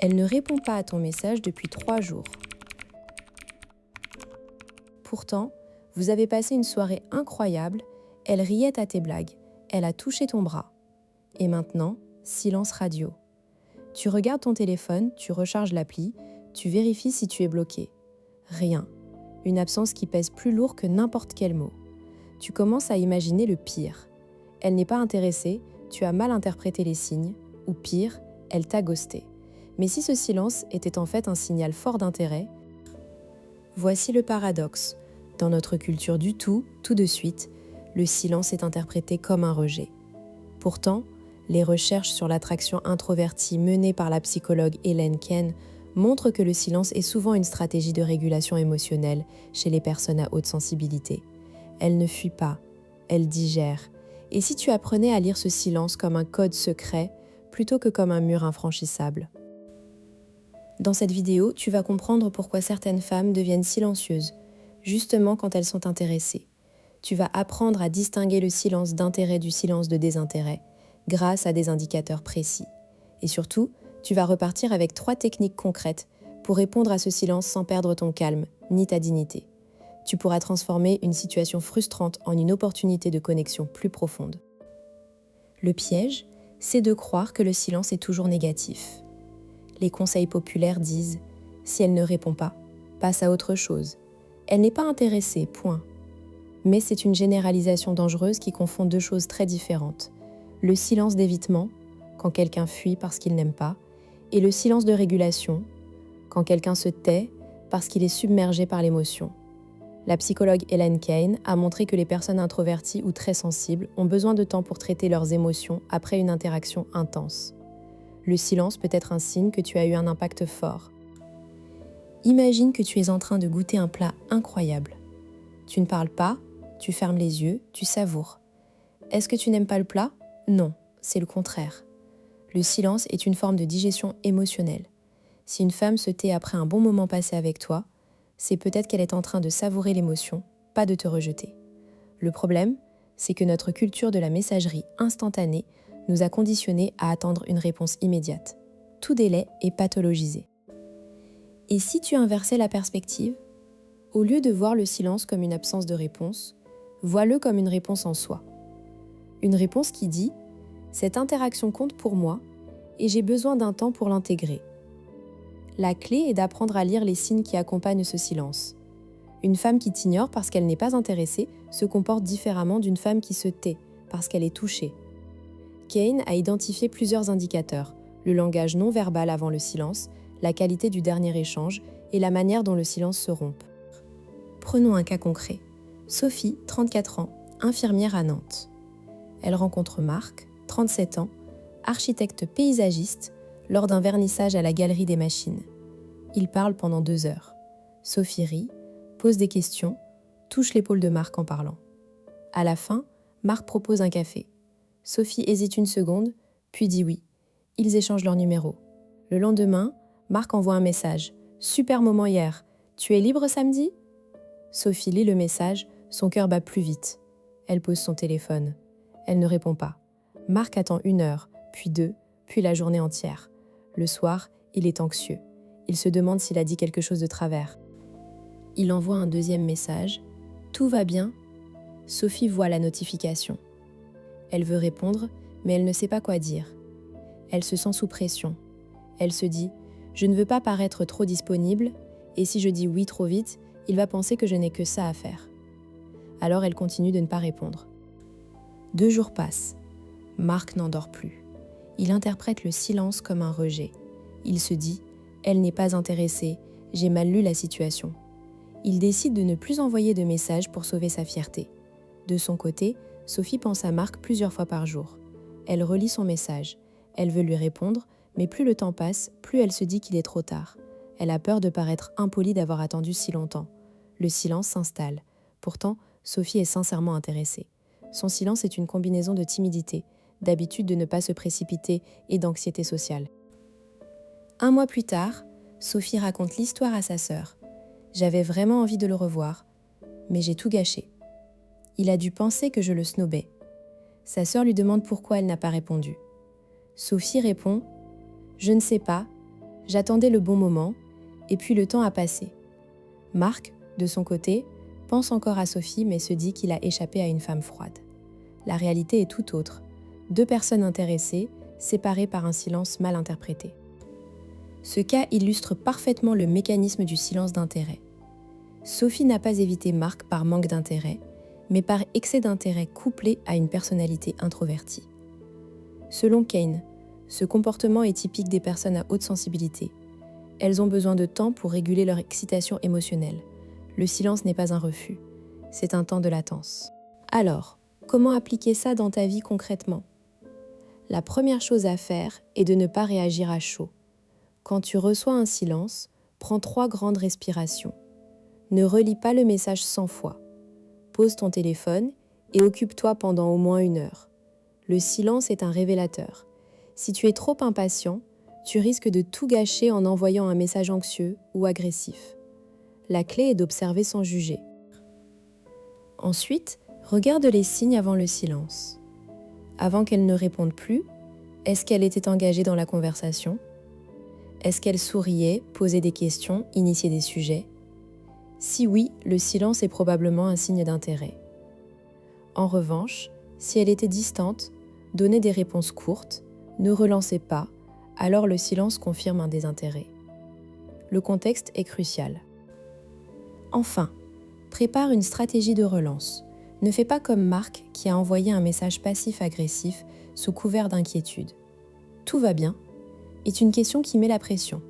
Elle ne répond pas à ton message depuis 3 jours. Pourtant, vous avez passé une soirée incroyable, elle riait à tes blagues, elle a touché ton bras. Et maintenant, silence radio. Tu regardes ton téléphone, tu recharges l'appli, tu vérifies si tu es bloqué. Rien. Une absence qui pèse plus lourd que n'importe quel mot. Tu commences à imaginer le pire. Elle n'est pas intéressée, tu as mal interprété les signes, ou pire, elle t'a ghosté. Mais si ce silence était en fait un signal fort d'intérêt, voici le paradoxe. Dans notre culture du tout de suite, le silence est interprété comme un rejet. Pourtant, les recherches sur l'attraction introvertie menées par la psychologue Elaine Keane montrent que le silence est souvent une stratégie de régulation émotionnelle chez les personnes à haute sensibilité. Elle ne fuit pas, elle digère. Et si tu apprenais à lire ce silence comme un code secret plutôt que comme un mur infranchissable? Dans cette vidéo, tu vas comprendre pourquoi certaines femmes deviennent silencieuses, justement quand elles sont intéressées. Tu vas apprendre à distinguer le silence d'intérêt du silence de désintérêt, grâce à des indicateurs précis. Et surtout, tu vas repartir avec 3 techniques concrètes pour répondre à ce silence sans perdre ton calme, ni ta dignité. Tu pourras transformer une situation frustrante en une opportunité de connexion plus profonde. Le piège, c'est de croire que le silence est toujours négatif. Les conseils populaires disent « si elle ne répond pas, passe à autre chose ». Elle n'est pas intéressée, point. Mais c'est une généralisation dangereuse qui confond 2 choses très différentes. Le silence d'évitement, quand quelqu'un fuit parce qu'il n'aime pas, et le silence de régulation, quand quelqu'un se tait parce qu'il est submergé par l'émotion. La psychologue Elaine Keane a montré que les personnes introverties ou très sensibles ont besoin de temps pour traiter leurs émotions après une interaction intense. Le silence peut être un signe que tu as eu un impact fort. Imagine que tu es en train de goûter un plat incroyable. Tu ne parles pas, tu fermes les yeux, tu savoures. Est-ce que tu n'aimes pas le plat? Non, c'est le contraire. Le silence est une forme de digestion émotionnelle. Si une femme se tait après un bon moment passé avec toi, c'est peut-être qu'elle est en train de savourer l'émotion, pas de te rejeter. Le problème, c'est que notre culture de la messagerie instantanée nous a conditionnés à attendre une réponse immédiate. Tout délai est pathologisé. Et si tu inversais la perspective, au lieu de voir le silence comme une absence de réponse, vois-le comme une réponse en soi. Une réponse qui dit « cette interaction compte pour moi et j'ai besoin d'un temps pour l'intégrer ». La clé est d'apprendre à lire les signes qui accompagnent ce silence. Une femme qui t'ignore parce qu'elle n'est pas intéressée se comporte différemment d'une femme qui se tait parce qu'elle est touchée. Keane a identifié plusieurs indicateurs, le langage non verbal avant le silence, la qualité du dernier échange et la manière dont le silence se rompt. Prenons un cas concret. Sophie, 34 ans, infirmière à Nantes. Elle rencontre Marc, 37 ans, architecte paysagiste, lors d'un vernissage à la Galerie des Machines. Ils parlent pendant 2 heures. Sophie rit, pose des questions, touche l'épaule de Marc en parlant. À la fin, Marc propose un café. Sophie hésite une seconde, puis dit oui. Ils échangent leur numéro. Le lendemain, Marc envoie un message. « Super moment hier. Tu es libre samedi ?» Sophie lit le message, son cœur bat plus vite. Elle pose son téléphone. Elle ne répond pas. Marc attend 1 heure, puis 2, puis la journée entière. Le soir, il est anxieux. Il se demande s'il a dit quelque chose de travers. Il envoie un 2e message. « Tout va bien ?» Sophie voit la notification. Elle veut répondre, mais elle ne sait pas quoi dire. Elle se sent sous pression. Elle se dit « Je ne veux pas paraître trop disponible, et si je dis oui trop vite, il va penser que je n'ai que ça à faire. » Alors elle continue de ne pas répondre. 2 jours passent. Marc n'endort plus. Il interprète le silence comme un rejet. Il se dit « Elle n'est pas intéressée, j'ai mal lu la situation. » Il décide de ne plus envoyer de messages pour sauver sa fierté. De son côté, Sophie pense à Marc plusieurs fois par jour. Elle relit son message. Elle veut lui répondre, mais plus le temps passe, plus elle se dit qu'il est trop tard. Elle a peur de paraître impolie d'avoir attendu si longtemps. Le silence s'installe. Pourtant, Sophie est sincèrement intéressée. Son silence est une combinaison de timidité, d'habitude de ne pas se précipiter et d'anxiété sociale. 1 mois plus tard, Sophie raconte l'histoire à sa sœur. « J'avais vraiment envie de le revoir, mais j'ai tout gâché. Il a dû penser que je le snobais. » Sa sœur lui demande pourquoi elle n'a pas répondu. Sophie répond « Je ne sais pas, J'attendais le bon moment, et puis le temps a passé. Marc, de son côté, pense encore à Sophie mais se dit qu'il a échappé à une femme froide. La réalité est tout autre. 2 personnes intéressées, séparées par un silence mal interprété. Ce cas illustre parfaitement le mécanisme du silence d'intérêt. Sophie n'a pas évité Marc par manque d'intérêt, mais par excès d'intérêt couplé à une personnalité introvertie. Selon Kane, ce comportement est typique des personnes à haute sensibilité. Elles ont besoin de temps pour réguler leur excitation émotionnelle. Le silence n'est pas un refus, c'est un temps de latence. Alors, comment appliquer ça dans ta vie concrètement ? La première chose à faire est de ne pas réagir à chaud. Quand tu reçois un silence, prends 3 grandes respirations. Ne relis pas le message 100 fois. Pose ton téléphone et occupe-toi pendant au moins 1 heure. Le silence est un révélateur. Si tu es trop impatient, tu risques de tout gâcher en envoyant un message anxieux ou agressif. La clé est d'observer sans juger. Ensuite, regarde les signes avant le silence. Avant qu'elle ne réponde plus, est-ce qu'elle était engagée dans la conversation ? Est-ce qu'elle souriait, posait des questions, initiait des sujets ? Si oui, le silence est probablement un signe d'intérêt. En revanche, si elle était distante, donnait des réponses courtes, ne relançait pas, alors le silence confirme un désintérêt. Le contexte est crucial. Enfin, prépare une stratégie de relance. Ne fais pas comme Marc qui a envoyé un message passif-agressif sous couvert d'inquiétude. Tout va bien est une question qui met la pression.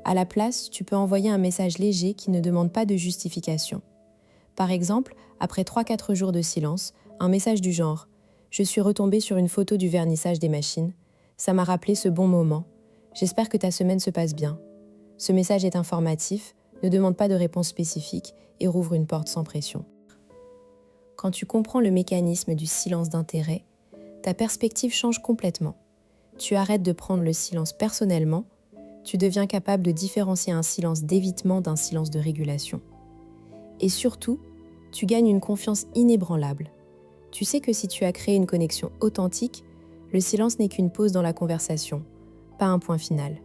À la place, tu peux envoyer un message léger qui ne demande pas de justification. Par exemple, après 3-4 jours de silence, un message du genre « Je suis retombée sur une photo du vernissage des machines. Ça m'a rappelé ce bon moment. J'espère que ta semaine se passe bien. Ce message est informatif, ne demande pas de réponse spécifique et rouvre une porte sans pression. » Quand tu comprends le mécanisme du silence d'intérêt, ta perspective change complètement. Tu arrêtes de prendre le silence personnellement, tu deviens capable de différencier un silence d'évitement d'un silence de régulation. Et surtout, tu gagnes une confiance inébranlable. Tu sais que si tu as créé une connexion authentique, le silence n'est qu'une pause dans la conversation, pas un point final.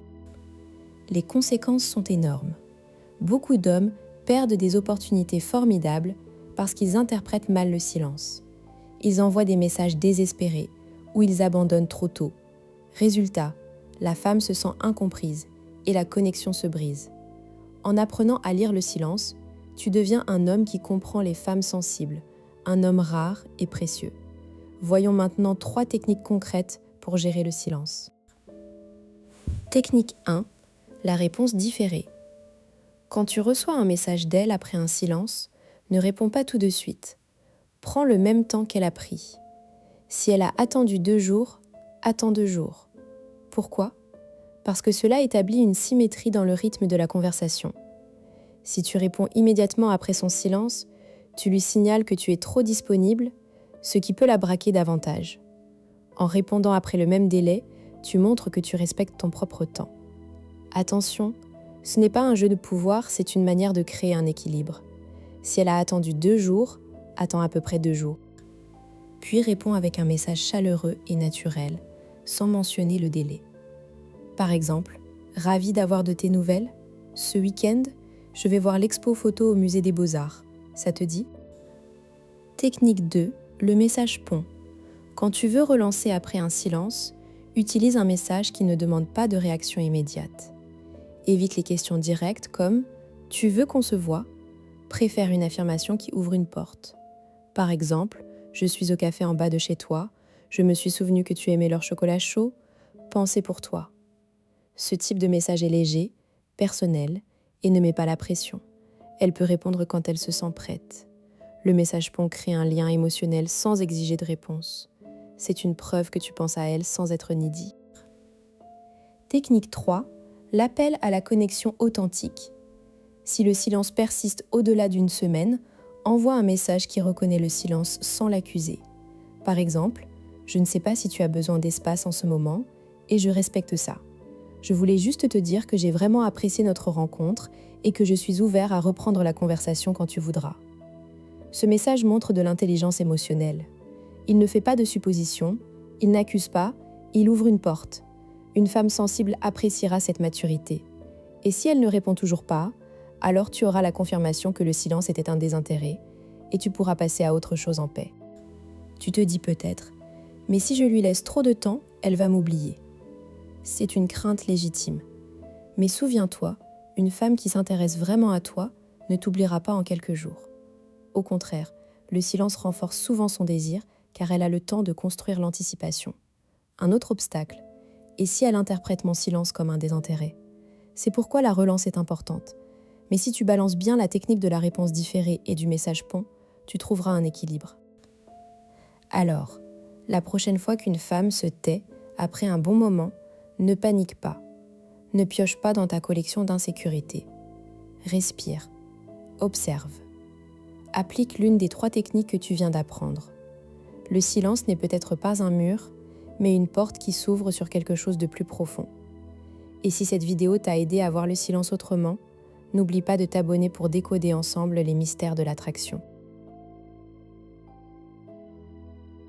Les conséquences sont énormes. Beaucoup d'hommes perdent des opportunités formidables parce qu'ils interprètent mal le silence. Ils envoient des messages désespérés ou ils abandonnent trop tôt. Résultat, la femme se sent incomprise et la connexion se brise. En apprenant à lire le silence, tu deviens un homme qui comprend les femmes sensibles, un homme rare et précieux. Voyons maintenant 3 techniques concrètes pour gérer le silence. Technique 1. La réponse différée. Quand tu reçois un message d'elle après un silence, ne réponds pas tout de suite. Prends le même temps qu'elle a pris. Si elle a attendu 2 jours, attends 2 jours. Pourquoi ? Parce que cela établit une symétrie dans le rythme de la conversation. Si tu réponds immédiatement après son silence, tu lui signales que tu es trop disponible, ce qui peut la braquer davantage. En répondant après le même délai, tu montres que tu respectes ton propre temps. Attention, ce n'est pas un jeu de pouvoir, c'est une manière de créer un équilibre. Si elle a attendu 2 jours, attends à peu près 2 jours. Puis réponds avec un message chaleureux et naturel, sans mentionner le délai. Par exemple, « Ravi d'avoir de tes nouvelles. Ce week-end, je vais voir l'expo photo au musée des Beaux-Arts. Ça te dit ?» Technique 2, le message pont. Quand tu veux relancer après un silence, utilise un message qui ne demande pas de réaction immédiate. Évite les questions directes comme « Tu veux qu'on se voit ?» Préfère une affirmation qui ouvre une porte. Par exemple, « Je suis au café en bas de chez toi. Je me suis souvenu que tu aimais leur chocolat chaud. Pensez pour toi. » Ce type de message est léger, personnel et ne met pas la pression. Elle peut répondre quand elle se sent prête. Le message pont crée un lien émotionnel sans exiger de réponse. C'est une preuve que tu penses à elle sans être needy. Technique 3, l'appel à la connexion authentique. Si le silence persiste au-delà d'1 semaine, envoie un message qui reconnaît le silence sans l'accuser. Par exemple, « Je ne sais pas si tu as besoin d'espace en ce moment, et je respecte ça. Je voulais juste te dire que j'ai vraiment apprécié notre rencontre et que je suis ouvert à reprendre la conversation quand tu voudras. » Ce message montre de l'intelligence émotionnelle. Il ne fait pas de suppositions, il n'accuse pas, il ouvre une porte. Une femme sensible appréciera cette maturité. Et si elle ne répond toujours pas, alors tu auras la confirmation que le silence était un désintérêt et tu pourras passer à autre chose en paix. Tu te dis peut-être, mais si je lui laisse trop de temps, elle va m'oublier. C'est une crainte légitime. Mais souviens-toi, une femme qui s'intéresse vraiment à toi ne t'oubliera pas en quelques jours. Au contraire, le silence renforce souvent son désir car elle a le temps de construire l'anticipation. Un autre obstacle, et si elle interprète mon silence comme un désintérêt? C'est pourquoi la relance est importante. Mais si tu balances bien la technique de la réponse différée et du message pont, tu trouveras un équilibre. Alors, la prochaine fois qu'une femme se tait après un bon moment, ne panique pas. Ne pioche pas dans ta collection d'insécurité. Respire. Observe. Applique l'une des 3 techniques que tu viens d'apprendre. Le silence n'est peut-être pas un mur, mais une porte qui s'ouvre sur quelque chose de plus profond. Et si cette vidéo t'a aidé à voir le silence autrement, n'oublie pas de t'abonner pour décoder ensemble les mystères de l'attraction.